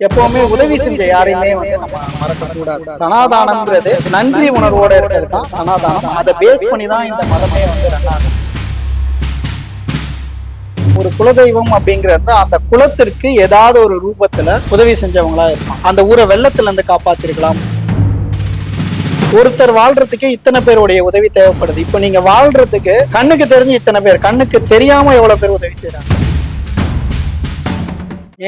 எப்பவுமே உதவி செஞ்ச யாரையுமே வந்து நம்ம மறக்கக்கூடாது. சனாதானம்ன்றது நன்றி உணர்வோட இருக்கிறது தான் சனாதானம். அதை பேஸ் பண்ணி தான் இந்த மதமே வந்து ரன் ஆகும். ஒரு குலதெய்வம் அப்படிங்கிறது அந்த குலத்திற்கு ஏதாவது ஒரு ரூபத்துல உதவி செஞ்சவங்களா இருப்பாங்க. அந்த ஊரை வெள்ளத்துல இருந்து காப்பாத்திருக்கலாம். ஒருத்தர் வாழ்றதுக்கு இத்தனை பேருடைய உதவி தேவைப்படுது. இப்ப நீங்க வாழ்றதுக்கு கண்ணுக்கு தெரிஞ்சு இத்தனை பேர், கண்ணுக்கு தெரியாம எவ்வளவு பேர் உதவி செய்யறாங்க.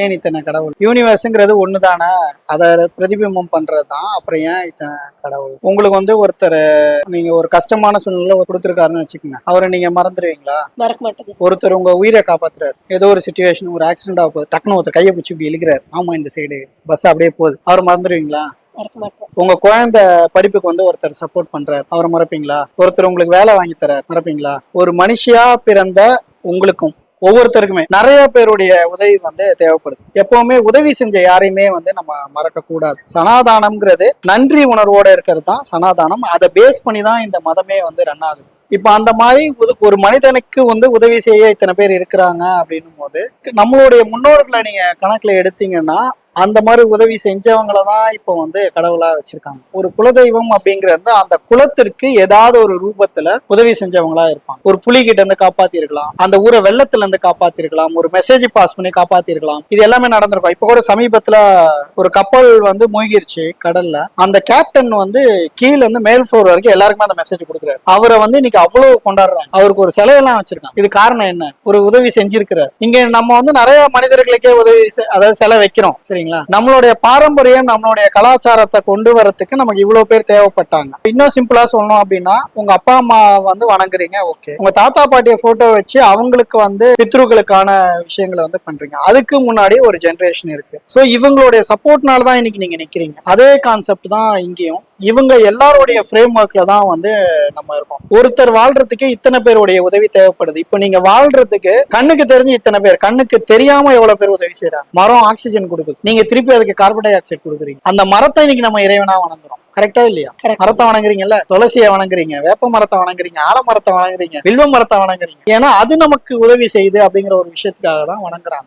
ஏன் இத்தனை கடவுள்? யூனிவர்ஸ்ங்கிறது ஒண்ணுதானே, அதை பிரதிபிம்பம் பண்றதுதான். அப்புறம் ஏன் இத்தனை கடவுள்? உங்களுக்கு வந்து ஒருத்தர் நீங்க ஒரு கஷ்டமான சூழ்நிலை கொடுத்துருக்காருன்னு வச்சுக்கோங்க, அவரை நீங்க மறந்துடுவீங்களா? மறக்க மாட்டேன். ஒருத்தர் உங்க உயிரை காப்பாத்துறாரு, ஏதோ ஒரு சுச்சுவேஷன், ஒரு ஆக்சிடென்ட் ஆக போகுது, டக்குனு ஒருத்தர் கையை பிடிச்சி இப்படி இழுக்கிறாரு, ஆமா இந்த சைடு பஸ் அப்படியே போகுது, அவரை மறந்துடுவீங்களா? உங்க குழந்தை படிப்புக்கு வந்து ஒருத்தர் சப்போர்ட் பண்றாரு, அவரை மறப்பீங்களா? ஒருத்தர் உங்களுக்கு வேலை வாங்கி தராரு, மறப்பீங்களா? ஒரு மனுஷியா பிறந்த உங்களுக்கும் ஒவ்வொருத்தருக்குமே நிறைய பேருடைய உதவி வந்து தேவைப்படுது. எப்பவுமே உதவி செஞ்ச யாரையுமே வந்து நம்ம மறக்க கூடாது. சனாதானம்ங்கிறது நன்றி உணர்வோட இருக்கிறது தான் சனாதானம். அதை பேஸ் பண்ணி தான் இந்த மதமே வந்து ரன் ஆகுது. இப்ப அந்த மாதிரி ஒரு மனிதனுக்கு வந்து உதவி செய்ய இத்தனை பேர் இருக்கிறாங்க அப்படின்னும் போது, நம்மளுடைய முன்னோர்களை நீங்க கணக்குல எடுத்தீங்கன்னா அந்த மாதிரி உதவி செஞ்சவங்களை தான் இப்போ வந்து கடவுளா வச்சிருக்காங்க. ஒரு குலதெய்வம் அப்படிங்கிறது அந்த குலத்திற்கு ஏதாவது ஒரு ரூபத்துல உதவி செஞ்சவங்களா இருப்பாங்க. ஒரு புலி கிட்ட இருந்து காப்பாத்திருக்கலாம், அந்த ஊரை வெள்ளத்துல இருந்து காப்பாத்திருக்கலாம், ஒரு மெசேஜ் பாஸ் பண்ணி காப்பாத்திருக்கலாம். இது எல்லாமே நடந்திருக்கும். இப்ப கூட சமீபத்துல ஒரு கப்பல் வந்து மூழ்கிருச்சு கடல்ல. அந்த கேப்டன் வந்து கீழே இருந்து மேல் ஃப்ளோர் வரைக்கும் எல்லாருக்குமே அந்த மெசேஜ் கொடுக்குறாரு. அவரை வந்து இன்னைக்கு அவ்வளவு கொண்டாடுறாங்க. அவருக்கு ஒரு சிலையெல்லாம் வச்சிருக்காங்க. இது காரணம் என்ன? ஒரு உதவி செஞ்சிருக்கிறார். இங்க நம்ம வந்து நிறைய மனிதர்களுக்கே உதவி, அதாவது சிலை வைக்கிறோம், சரிங்களா? நம்மளுடைய பாரம்பரியம், நம்மளுடைய கலாச்சாரத்தை கொண்டு வரதுக்கு நமக்கு இவ்வளவு பேர் தேவைப்பட்டாங்க. இன்னும் சிம்பிளா சொல்லணும் அப்படின்னா, உங்க அப்பா அம்மா வந்து வணங்குறீங்க, ஓகே. உங்க தாத்தா பாட்டிய போட்டோ வச்சு அவங்களுக்கு வந்து பித்ருக்களுக்கான விஷயங்களை வந்து பண்றீங்க. அதுக்கு முன்னாடி ஒரு ஜெனரேஷன் இருக்கு. சோ இவங்களுடைய சப்போர்ட்னால தான் இன்னைக்கு நீங்க நிக்கிறீங்க. அதே கான்செப்ட் தான் இங்கேயும். இவங்க எல்லாருடைய ஃப்ரேம் ஒர்க்ல தான் வந்து நம்ம இருக்கோம். ஒருத்தர் வாழ்றதுக்கு இத்தனை பேருடைய உதவி தேவைப்படுது. இப்ப நீங்க வாழ்றதுக்கு கண்ணுக்கு தெரிஞ்சு இத்தனை பேர், கண்ணுக்கு தெரியாம எவ்வளவு பேர் உதவி செய்யறாங்க. மரம் ஆக்சிஜன் கொடுக்குது, நீங்க திருப்பி அதுக்கு கார்பன் டை ஆக்சைடு கொடுக்குறீங்க. அந்த மரத்தை இன்னைக்கு நம்ம இறைவனா வணங்குறோம். கரெக்டா இல்லையா? மரத்தை வணங்குறீங்கல்ல, துளசியை வணங்குறீங்க, வேப்ப மரத்தை வணங்குறீங்க, ஆலமரத்தை வணங்குறீங்க, வில்வ மரத்தை வணங்குறீங்க. ஏன்னா அது நமக்கு உதவி செய்யுது அப்படிங்கிற ஒரு விஷயத்துக்காக தான் வணங்குறாங்க.